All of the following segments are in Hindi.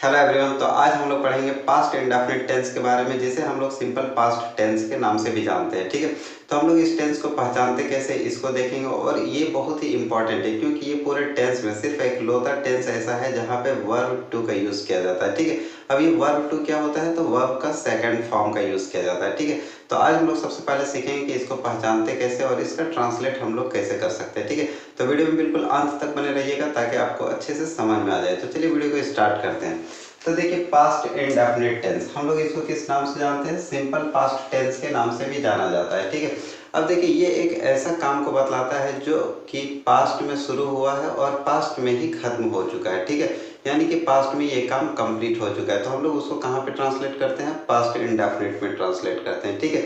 Hello everyone. तो आज हम लोग पढ़ेंगे पास्ट इंडेफिनिट टेंस के बारे में, जिसे हम लोग सिंपल पास्ट टेंस के नाम से भी जानते हैं। ठीक है, तो हम लोग इस टेंस को पहचानते कैसे, इसको देखेंगे। और ये बहुत ही इंपॉर्टेंट है क्योंकि ये पूरे टेंस में सिर्फ एक लौता टेंस ऐसा है जहाँ पे वर्ब टू का यूज किया जाता है। ठीक है, अब ये वर्ब टू क्या होता है, तो वर्ब का सेकंड फॉर्म का यूज किया जाता है। ठीक है, तो आज हम लोग सबसे पहले सीखेंगे कि इसको पहचानते कैसे और इसका ट्रांसलेट हम लोग कैसे कर सकते हैं। ठीक है, तो वीडियो में बिल्कुल अंत तक बने रहिएगा ताकि आपको अच्छे से समझ में आ जाए। तो चलिए वीडियो को स्टार्ट करते हैं। तो देखिए, पास्ट इंडेफिनिट टेंस हम लोग इसको किस नाम से जानते हैं, सिंपल पास्ट टेंस के नाम से भी जाना जाता है। ठीक है, अब देखिए ये एक ऐसा काम को बतलाता है जो कि पास्ट में शुरू हुआ है और पास्ट में ही खत्म हो चुका है। ठीक है, यानी कि पास्ट में ये काम कंप्लीट हो चुका है, तो हम लोग उसको कहाँ पे ट्रांसलेट करते हैं, पास्ट इंडेफिनिट में ट्रांसलेट करते हैं। ठीक है,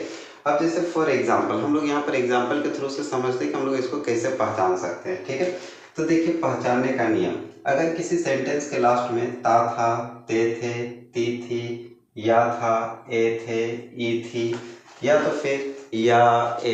अब जैसे फॉर एग्जाम्पल हम लोग यहाँ पर एग्जाम्पल के थ्रू से समझते हैं कि हम लोग इसको कैसे पहचान सकते हैं। ठीक है, तो देखिए पहचानने का नियम, अगर किसी सेंटेंस के लास्ट में ता था, ते थे, ती थी, या था, ए थे, ई थी, या तो फिर या, ए,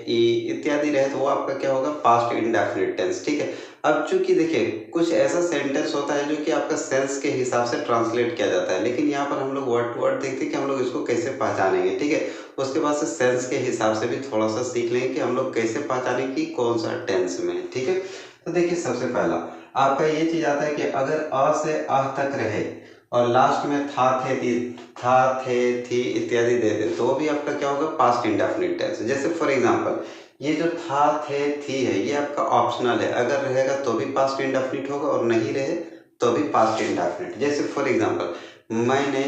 ई इत्यादि रहे तो वो आपका क्या होगा, पास्ट इंडेफिनिट टेंस। ठीक है, अब चूंकि देखिए कुछ ऐसा सेंटेंस होता है जो कि आपका सेंस के हिसाब से ट्रांसलेट किया जाता है, लेकिन यहाँ पर हम लोग वर्ड टू वर्ड देखते हैं कि हम लोग इसको कैसे पहचानेंगे। ठीक है, उसके बाद से सेंस के हिसाब से भी थोड़ा सा सीख लेंगे कि हम लोग कैसे पहचानें कि कौन सा टेंस में। ठीक है, तो देखिए सबसे पहला आपका ये चीज आता है कि अगर अ से अह तक रहे और लास्ट में था, थे, था, थे, थी इत्यादि दे दे तो भी आपका क्या होगा, पास्ट इंडेफिनिट टेंस। जैसे फॉर एग्जांपल ये जो था, थे, थी है, ये आपका ऑप्शनल है, अगर रहेगा तो भी पास्ट इंडेफिनिट होगा और नहीं रहे तो भी पास्ट इंडेफिनिट। जैसे फॉर एग्जांपल मैंने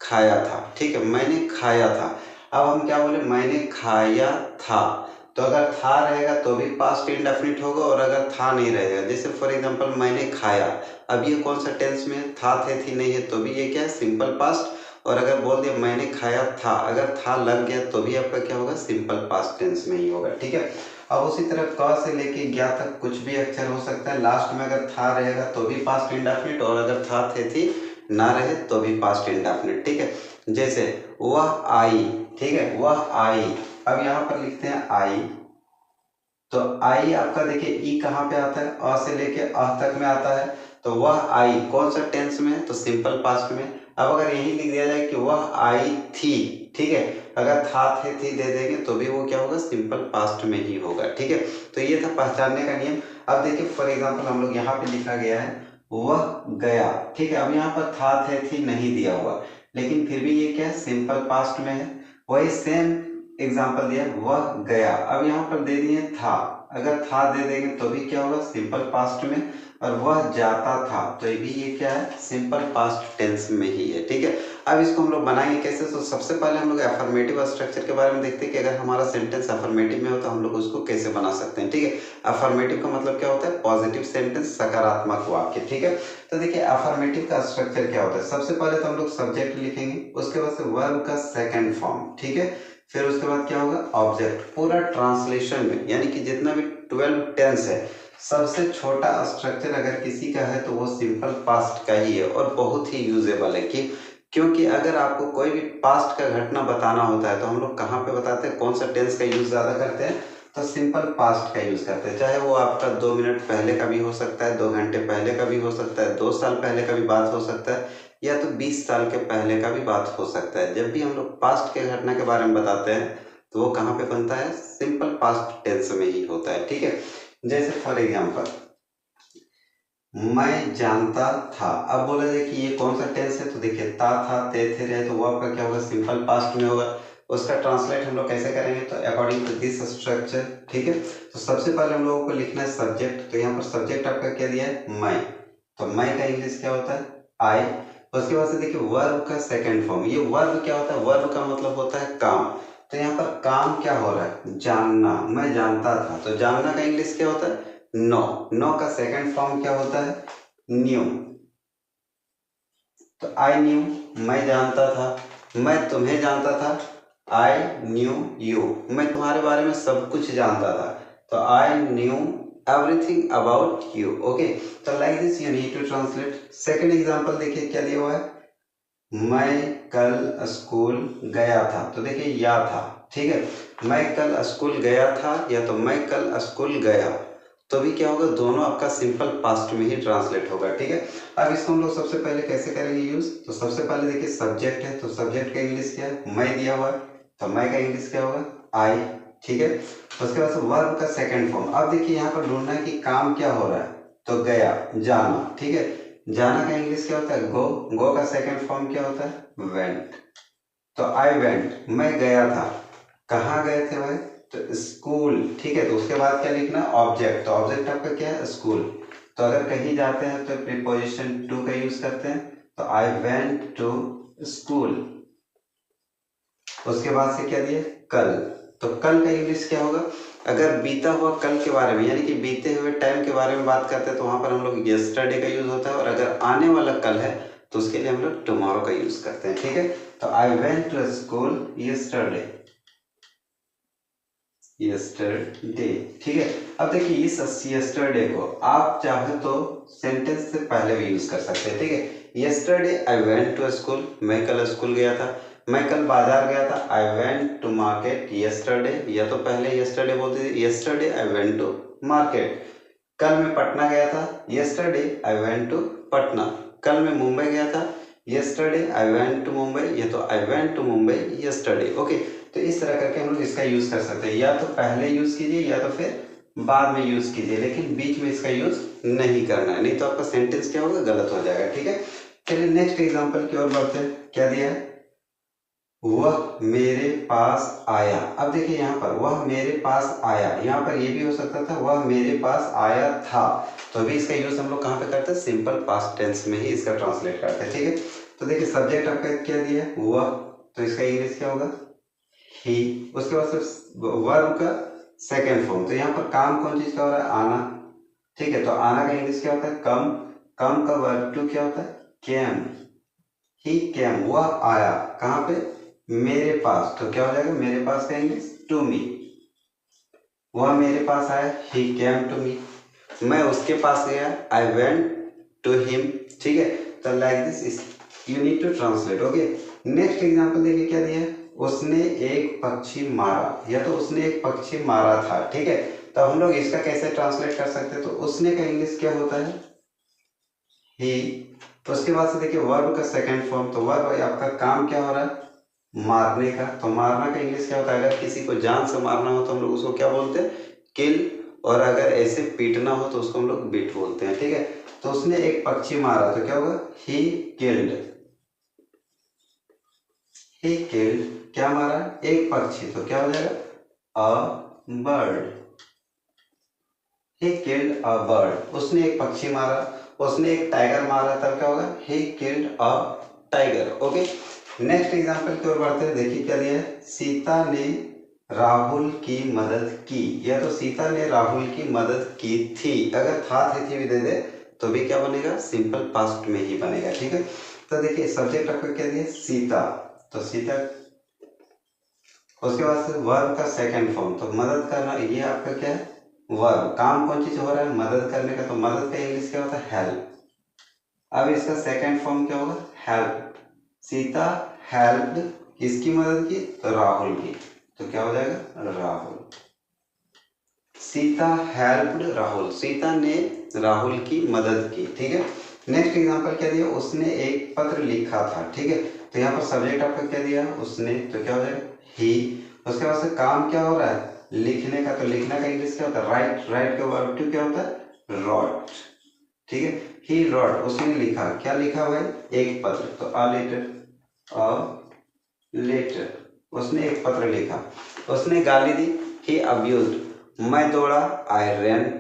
खाया था। ठीक है, मैंने खाया था, अब हम क्या बोले, मैंने खाया था, तो अगर था रहेगा तो भी पास्ट इंडेफिनिट होगा और अगर था नहीं रहेगा, जैसे फॉर एग्जांपल मैंने खाया, अब ये कौन सा टेंस में, था, थे, थी नहीं है तो भी ये क्या है, सिंपल पास्ट। और अगर बोल दिया मैंने खाया था, अगर था लग गया तो भी आपका क्या होगा, सिंपल पास्ट टेंस में ही होगा। ठीक है, अब उसी तरह क से लेके ज्ञा तक कुछ भी अक्षर हो सकता है, लास्ट में अगर था रहेगा तो भी पास्ट इंडेफिनिट और अगर था, थे, थी ना रहे तो भी पास्ट इंडेफिनिट। ठीक है, जैसे वह आई, ठीक है, वह आई, अब यहाँ पर लिखते हैं आई, तो आई आपका देखिए ई कहाँ पे आता है, अ से लेके अ तक में आता है, तो वह आई कौन सा टेंस में है, तो सिंपल पास्ट में। अब अगर यही लिख दिया जाए कि वह आई थी, ठीक है, अगर था, थे, थी दे देंगे तो भी वो क्या होगा, सिंपल पास्ट में ही होगा। ठीक है, तो ये था पहचानने का नियम। अब देखिए फॉर एग्जाम्पल हम लोग यहाँ पे लिखा गया है वह गया। ठीक है, अब यहाँ पर था, थे, थी नहीं दिया हुआ, लेकिन फिर भी ये क्या है, सिंपल पास्ट में है। वही सेम एग्जाम्पल दिया वह गया, अब यहाँ पर दे दिए था, अगर था दे देंगे तो भी क्या होगा, सिंपल पास्ट में। और वह जाता था तो ये भी ये क्या है, सिंपल पास्ट टेंस में ही है। ठीक है, अब इसको हम लोग बनाएंगे कैसे, तो सबसे पहले हम लोग अफर्मेटिव स्ट्रक्चर के बारे में देखते हैं कि अगर हमारा सेंटेंस अफर्मेटिव में हो तो हम लोग उसको कैसे बना सकते हैं। ठीक है, अफर्मेटिव का मतलब क्या होता है, पॉजिटिव सेंटेंस, सकारात्मक वाक्य। ठीक है, तो देखिए अफर्मेटिव का स्ट्रक्चर क्या होता है, सबसे पहले तो हम लोग सब्जेक्ट लिखेंगे, उसके बाद से वर्ब का सेकंड फॉर्म, ठीक है, फिर उसके बाद क्या होगा, ऑब्जेक्ट। पूरा ट्रांसलेशन में यानी कि जितना भी 12 टेंस है, सबसे छोटा स्ट्रक्चर अगर किसी का है तो वो सिंपल पास्ट का ही है और बहुत ही यूजेबल है। कि क्योंकि अगर आपको कोई भी पास्ट का घटना बताना होता है तो हम लोग कहाँ पे बताते हैं, कौन सा टेंस का यूज ज्यादा करते हैं, तो सिंपल पास्ट का यूज करते हैं। चाहे वो आपका 2 मिनट पहले का भी हो सकता है, 2 घंटे पहले का भी हो सकता है, 2 साल पहले का भी बात हो सकता है, या तो 20 साल के पहले का भी बात हो सकता है। जब भी हम लोग पास्ट के घटना के बारे में बताते हैं तो वो कहाँ पे बनता है, सिंपल पास्ट टेंस में ही होता है। ठीक है, जैसे फॉर एग्जांपल मैं जानता था, अब बोला जाए कि ये कौन सा टेंस है, तो देखिए ता, था, ते, थे रहे तो वो आपका क्या होगा, सिंपल पास्ट में होगा। उसका ट्रांसलेट हम लोग कैसे करेंगे, तो अकॉर्डिंग टू दिस स्ट्रक्चर। ठीक है, तो सबसे पहले हम लोगों को लिखना है सब्जेक्ट, तो यहाँ पर सब्जेक्ट आपका क्या दिया है, मैं, तो मैं का इंग्लिश क्या होता है, आई। उसके बाद से देखिए वर्ब का सेकंड फॉर्म, ये वर्ब क्या होता है, वर्ब का मतलब होता है काम, तो यहाँ पर काम क्या हो रहा है, जानना, मैं जानता था, तो जानना का इंग्लिश क्या होता है, नो। नो का सेकंड फॉर्म क्या होता है, न्यू, तो आई न्यू, मैं जानता था, मैं तुम्हें जानता था, आई न्यू यू, मैं तुम्हारे बारे में सब कुछ जानता था, तो I knew everything about you. Okay, तो like this you need to translate. Second example देखिए क्या दिया हुआ है, मैं कल स्कूल गया था, तो देखिए या था, ठीक है, मैं कल स्कूल गया था या तो मैं कल स्कूल गया, तो भी क्या होगा, दोनों आपका सिंपल पास्ट में ही ट्रांसलेट होगा। ठीक है, अब इसको हम लोग सबसे पहले कैसे करेंगे यूज। तो सबसे पहले देखिए सब्जेक्ट है, तो सब्जेक्ट का इंग्लिश क्या है, मैं दिया हुआ है, तो मैं का इंग्लिश क्या होगा, आई। ठीक है, उसके बाद वर्ब का सेकंड फॉर्म। अब देखिए यहाँ पर ढूंढना है कि काम क्या हो रहा है, तो गया, जाना। ठीक है, जाना का इंग्लिश क्या होता है, गो। गो का सेकंड फॉर्म क्या होता है, वेंट। तो आई वेंट, मैं गया था। कहाँ गए थे भाई, तो स्कूल। ठीक है, तो उसके बाद क्या लिखना, ऑब्जेक्ट। तो ऑब्जेक्ट आपका क्या है, स्कूल। तो अगर कहीं जाते हैं तो प्रीपोजिशन टू का यूज करते हैं, तो आई वेंट टू स्कूल। उसके बाद से क्या दिया, कल। तो कल का इंग्लिश क्या होगा, अगर बीता हुआ कल के बारे में यानी कि बीते हुए टाइम के बारे में बात करते हैं तो वहां पर हम लोग यस्टरडे का यूज होता है, और अगर आने वाला कल है तो उसके लिए हम लोग टुमारो का यूज करते हैं। ठीक है, तो I went to school yesterday, yesterday. ठीक है, अब देखिए इस यस्टरडे को आप चाहे तो सेंटेंस से पहले भी यूज कर सकते हैं। ठीक है, yesterday I went to school, मैं कल स्कूल गया था। मैं कल बाजार गया था, I went to market yesterday, या तो पहले यस्टरडे बोलते थे, yesterday I went to market. कल मैं पटना गया था, yesterday I went to Patna. कल मैं मुंबई गया था, yesterday I went to Mumbai, या तो I went to Mumbai yesterday. Okay, तो इस तरह करके हम लोग इसका यूज कर सकते हैं, या तो पहले यूज कीजिए या तो फिर बाद में यूज कीजिए, लेकिन बीच में इसका यूज नहीं करना है, नहीं तो आपका सेंटेंस क्या होगा, गलत हो जाएगा। ठीक है, चलिए नेक्स्ट एग्जांपल की ओर बढ़ते हैं। क्या दिया है, वह मेरे पास आया। अब देखिए यहाँ पर वह मेरे पास आया, यहाँ पर ये भी हो सकता था वह मेरे पास आया था। तो अभी इसका यूज हम लोग कहाँ पे करते हैं, सिंपल पास्ट टेंस में ही इसका ट्रांसलेट करते हैं। ठीक है, तो देखिए सब्जेक्ट आपका क्या दिया है, वह, तो इसका इंग्लिश क्या होगा, ही। उसके बाद वर्ब का सेकेंड फॉर्म, तो यहाँ पर काम कौन चीज का हो रहा है, आना। ठीक है, तो आना का इंग्लिश क्या होता है, कम। कम का वर्ब टू क्या होता है, केम। ही केम, वह आया कहाँ पे, मेरे पास। तो क्या हो जाएगा, मेरे पास का इंग्लिश टू मी। वह मेरे पास आया, ही केम टू मी। मैं उसके पास गया, आई वेंट टू हिम। ठीक है, तो like this you need to translate. Okay, next example देखिए क्या दिया है, उसने एक पक्षी मारा, या तो उसने एक पक्षी मारा था। ठीक है, तो हम लोग इसका कैसे ट्रांसलेट कर सकते हैं, तो उसने का इंग्लिश क्या होता है, ही। तो उसके बाद से देखिए वर्ब का सेकंड फॉर्म, तो वर्ब आपका काम क्या हो रहा है, मारने का। तो मारना का इंग्लिश क्या होता है, अगर किसी को जान से मारना हो तो हम लोग उसको क्या बोलते हैं, किल। और अगर ऐसे पीटना हो तो उसको हम लोग बीट बोलते हैं। ठीक है, तो उसने एक पक्षी मारा, तो क्या होगा, ही किल्ड। ही किल्ड, क्या मारा, एक पक्षी, तो क्या हो जाएगा, a bird. He killed a bird, उसने एक पक्षी मारा। उसने एक टाइगर मारा, तब क्या होगा, he killed a tiger. Okay, next example की ओर बढ़ते हैं। देखिए क्या दिया है, सीता ने राहुल की मदद की, या तो सीता ने राहुल की मदद की थी। अगर था थी भी दे दे तो भी क्या बनेगा, सिंपल पास्ट में ही बनेगा। ठीक है, तो देखिए सब्जेक्ट आपका क्या दिया, सीता। तो सीता, उसके बाद से वर्ब का सेकंड फॉर्म, तो मदद करना, ये आपका क्या है, वर्ब। काम कौन चीज हो रहा है, मदद करने का, तो मदद का इंग्लिश क्या होता है, हेल्प। अब इसका सेकंड फॉर्म क्या होगा, हेल्प। सीता हेल्प्ड, किसकी मदद की, तो राहुल की। तो क्या हो जाएगा, राहुल। सीता हेल्प्ड राहुल, सीता ने राहुल की मदद की। ठीक है, नेक्स्ट एग्जांपल क्या दिया, उसने एक पत्र लिखा था। ठीक है, तो यहाँ पर सब्जेक्ट आपका क्या दिया, उसने, तो क्या हो जाएगा, ही। उसके बाद से काम क्या हो रहा है, लिखने का, तो लिखने का इंग्लिश क्या होता है, राइट। राइट का वर्ब टू क्या होता है, रॉट। ठीक है, ही रॉट, उसने लिखा, क्या लिखा भाई, एक पत्र, तो अ लेटर, अ लेटर। उसने एक पत्र लिखा। उसने गाली दी, ही अब्यूज्ड। मैं दौड़ा, आई रैन।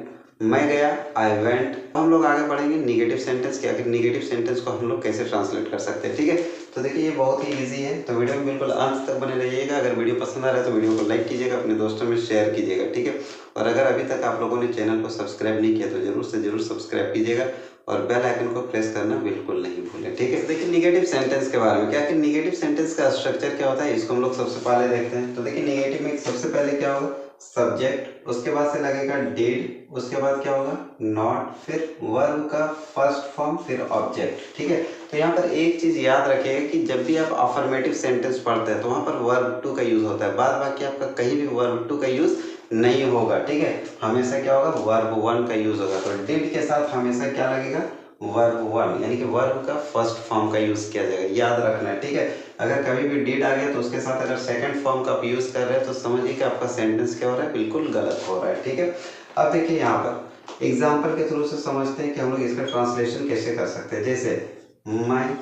मैं गया, आई वेंट। हम लोग आगे बढ़ेंगे निगेटिव सेंटेंस के, आगे निगेटिव सेंटेंस को हम लोग कैसे ट्रांसलेट कर सकते हैं। ठीक है, तो देखिए ये बहुत ही इजी है, तो वीडियो में बिल्कुल अंत तक बने रहिएगा। अगर वीडियो पसंद आ रहा है तो वीडियो को लाइक कीजिएगा, अपने दोस्तों में शेयर कीजिएगा। ठीक है, और अगर अभी तक आप लोगों ने चैनल को सब्सक्राइब नहीं किया तो जरूर से जरूर सब्सक्राइब कीजिएगा, और बेल आइकन को प्रेस करना बिल्कुल नहीं भूलें। ठीक है, देखिए निगेटिव सेंटेंस के बारे में क्या, कि निगेटिव सेंटेंस का स्ट्रक्चर क्या होता है, इसको हम लोग सबसे पहले देखते हैं। तो देखिए निगेटिव में सबसे पहले क्या होगा, सब्जेक्ट, उसके बाद से लगेगा डिड, उसके बाद क्या होगा, नॉट, फिर वर्ब का फर्स्ट फॉर्म, फिर ऑब्जेक्ट। ठीक है, तो यहाँ पर एक चीज याद रखिएगा कि जब भी आप अफर्मेटिव सेंटेंस पढ़ते हैं तो वहां पर वर्ब टू का यूज होता है, बाद बाकी आपका कहीं भी वर्ब टू का यूज नहीं होगा, ठीक है। हमेशा क्या होगा, वर्ब वन का यूज होगा। तो डिड के साथ हमेशा क्या लगेगा, वर्ब वन, यानी कि वर्ब का फर्स्ट फॉर्म का यूज किया जाएगा, याद रखना है, ठीक है। अगर कभी भी डिड आ गया तो उसके साथ अगर सेकंड फॉर्म का आप यूज कर रहे हैं तो समझिए कि आपका सेंटेंस क्या हो रहा है, बिल्कुल गलत हो रहा है, ठीक है। अब देखिए यहाँ पर एग्जाम्पल के थ्रू से समझते हैं कि हम लोग इसका ट्रांसलेशन कैसे कर सकते हैं। जैसे मैं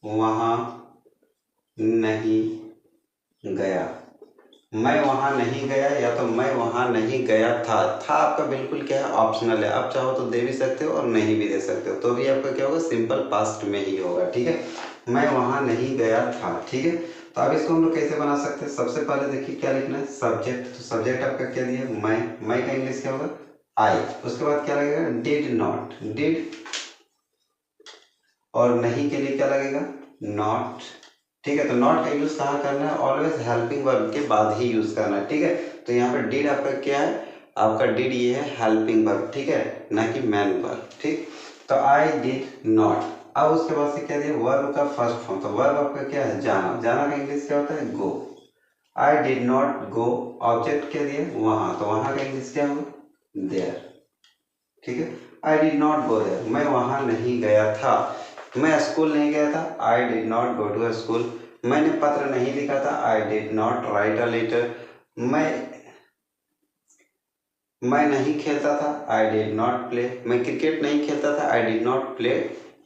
वहां नहीं गया, मैं वहां नहीं गया या तो मैं वहां नहीं गया था आपका बिल्कुल क्या है, ऑप्शनल है। आप चाहो तो दे भी सकते हो और नहीं भी दे सकते हो, तो भी आपका क्या होगा, सिंपल पास्ट में ही होगा, ठीक है। मैं वहां नहीं गया था, ठीक है। तो अब इसको हम लोग कैसे बना सकते हैं, सबसे पहले देखिए क्या लिखना है, सब्जेक्ट। तो सब्जेक्ट आपका क्या दिया, मैं का इंग्लिश क्या होगा, आई। उसके बाद क्या लगेगा, डिड नॉट, डिड, और नहीं के लिए क्या लगेगा, नॉट, ठीक है। तो नॉट का यूज कहाँ करना है, ऑलवेज हेल्पिंग वर्ब के बाद ही यूज करना है, ठीक है। तो यहाँ पर डिड आपका क्या है, आपका डिड ये है हेल्पिंग वर्ब, ठीक है, ना कि मैन वर्ब, ठीक। तो आई डिड नॉट। अब उसके बाद से क्या दिया, वर्ब का फर्स्ट फॉर्म। तो वर्ब आपका क्या है, जाना, जाना का इंग्लिश क्या होता है, go. I did not go, object क्या दिया, वहां, तो वहां का इंग्लिश क्या होगा, देयर, ठीक है। I did not go there, मैं वहां नहीं गया था। मैं स्कूल नहीं गया था, I did not go to school. मैंने पत्र नहीं लिखा था, I did not write a letter. मैं नहीं खेलता था, आई डिड नॉट प्ले। मैं क्रिकेट नहीं खेलता था, I did not play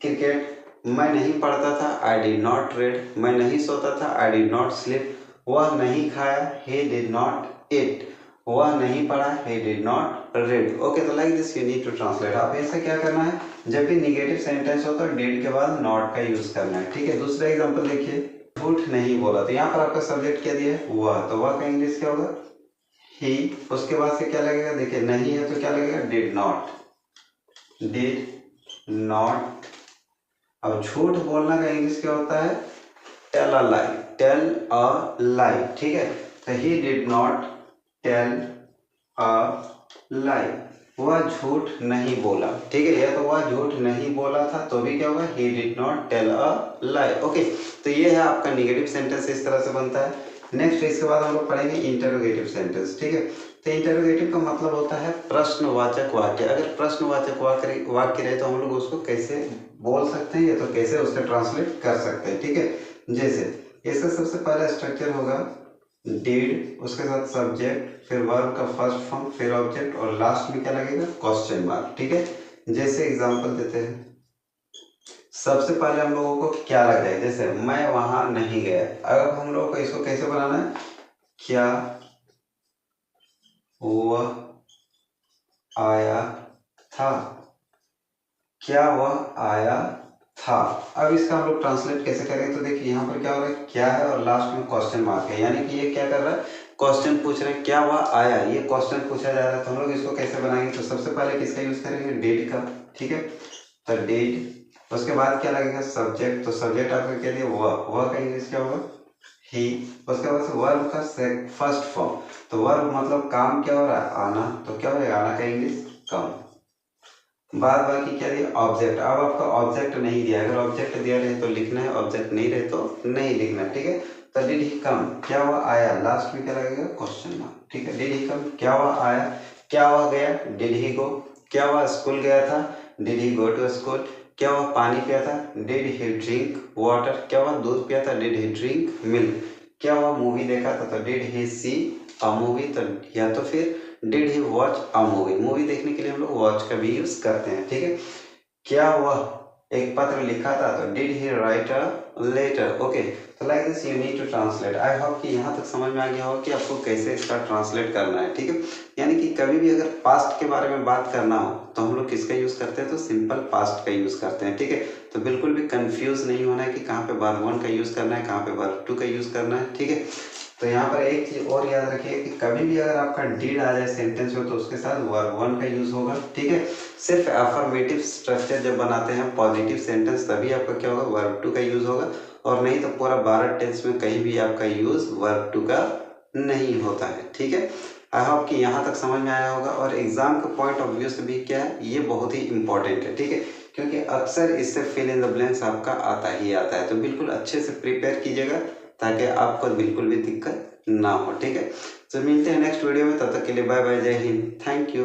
cricket. मैं नहीं पढ़ता था, आई डिड नॉट रीड। मैं नहीं सोता था, आई डिड नॉट स्लीप। वह नहीं खाया, ही डिड नॉट ईट। वह नहीं पढ़ा, he did not read. Okay, तो like this you need to translate. आप ऐसा क्या करना है, जब भी निगेटिव सेंटेंस हो तो डिड के बाद नॉट का यूज करना है, ठीक है। दूसरा एग्जांपल देखिए, झूठ नहीं बोला। तो यहाँ पर आपका सब्जेक्ट क्या दिया है, वह, तो वह का इंग्लिश क्या होगा, ही। उसके बाद से क्या लगेगा, देखिए नहीं है तो क्या लगेगा, डिड नॉट, डिड नॉट। अब झूठ बोलना का इंग्लिश क्या होता है, tell a lie, tell a लाई, ठीक है। तो he did not tell a lie, वह झूठ नहीं बोला, ठीक है। या तो वह झूठ नहीं बोला था तो भी क्या होगा, he did not tell a lie. Okay, तो ये है आपका निगेटिव सेंटेंस, इस तरह से बनता है। नेक्स्ट इसके बाद हम लोग पढ़ेंगे इंटरोगेटिव सेंटेंस, ठीक है। तो इंटरोगेटिव का मतलब होता है प्रश्नवाचक वाक्य। अगर प्रश्नवाचक वाक्य रहे तो हम लोग उसको कैसे बोल सकते हैं या तो कैसे उसका ट्रांसलेट कर सकते हैं, ठीक है। जैसे इसका सबसे पहला स्ट्रक्चर होगा डिड, उसके साथ सब्जेक्ट, फिर वर्ब का फर्स्ट फॉर्म, फिर ऑब्जेक्ट, और लास्ट में क्या लगेगा, क्वेश्चन मार्क, ठीक है। जैसे एग्जांपल देते हैं, सबसे पहले हम लोगों को क्या लग रहा है, जैसे मैं वहां नहीं गया। अब हम लोगों को इसको कैसे बनाना है, क्या वह आया था, क्या वह आया था। अब इसका हम लोग ट्रांसलेट कैसे करेंगे, तो देखिए यहाँ पर क्या हो रहा है, क्या है और लास्ट में क्वेश्चन मार्क है, यानी कि ये क्या कर रहा है, क्वेश्चन पूछ रहे हैं, क्या वह आया, ये क्वेश्चन पूछा जा रहा है। तो हम लोग इसको कैसे बनाएंगे, तो सबसे पहले किसका यूज करेंगे, डिड का, ठीक है। तो डिड, उसके बाद क्या लगेगा, सब्जेक्ट। तो सब्जेक्ट आपका क्या दिया, वह का इंग्लिश क्या होगा, ही। उसके बाद से वर्ब का फर्स्ट फॉर्म। तो वर्ब मतलब काम क्या हो रहा है, आना, तो क्या होगा, आना का इंग्लिश कम। बाद बाकी क्या दिया, ऑब्जेक्ट। अब आपका ऑब्जेक्ट नहीं दिया, अगर ऑब्जेक्ट दिया रहे तो लिखना है, ऑब्जेक्ट नहीं रहे तो नहीं लिखना, ठीक है। तो डिड ही कम, क्या हुआ, आया, लास्ट में क्या लगेगा, क्वेश्चन मार्क, ठीक है। डिड ही कम, क्या हुआ, आया। क्या हुआ, गया, डिड ही गो। क्या हुआ, स्कूल गया था, did he go to school. क्या हुआ, पानी पिया था, डिड ही ड्रिंक वाटर। क्या हुआ, दूध पिया था, डिड ही ड्रिंक मिल्क। क्या हुआ, मूवी देखा था, तो did he C a movie. तो या तो फिर did he watch a movie, movie देखने के लिए हम लोग वॉच का भी यूज करते हैं, ठीक है। क्या वह एक पत्र लिखा था, तो did he write a letter. Okay, तो like this you need to translate. I hope कि यहाँ तक समझ में आ गया होगा कि आपको कैसे इसका ट्रांसलेट करना है, ठीक है। यानी कि कभी भी अगर पास्ट के बारे में बात करना हो तो हम लोग किसका यूज करते हैं, तो सिंपल पास्ट का यूज करते हैं, ठीक है। तो बिल्कुल भी कंफ्यूज नहीं होना है कि कहाँ पे वर्ब वन का यूज करना है, कहाँ पे वर्ब टू का यूज करना है, ठीक है। तो यहाँ पर एक चीज और याद रखिए कि कभी भी अगर आपका डिड आ जाए सेंटेंस में तो उसके साथ वर्ब वन का यूज होगा, ठीक है। सिर्फ अफर्मेटिव स्ट्रक्चर जब बनाते हैं पॉजिटिव सेंटेंस तभी आपका क्या होगा, वर्ब टू का यूज होगा, और नहीं तो पूरा 12 टेंस में कहीं भी आपका यूज वर्ब टू का नहीं होता है, ठीक है। आई होप कि यहाँ तक समझ में आया होगा। और एग्जाम के पॉइंट ऑफ व्यू से भी क्या है, ये बहुत ही इंपॉर्टेंट है, ठीक है, क्योंकि अक्सर इससे फिल इन द ब्लैंक्स आपका आता ही आता है। तो बिल्कुल अच्छे से प्रिपेयर कीजिएगा ताकि आपको बिल्कुल भी दिक्कत ना हो। ठीक है, तो मिलते हैं नेक्स्ट वीडियो में, तब तक के लिए बाय बाय, जय हिंद, थैंक यू।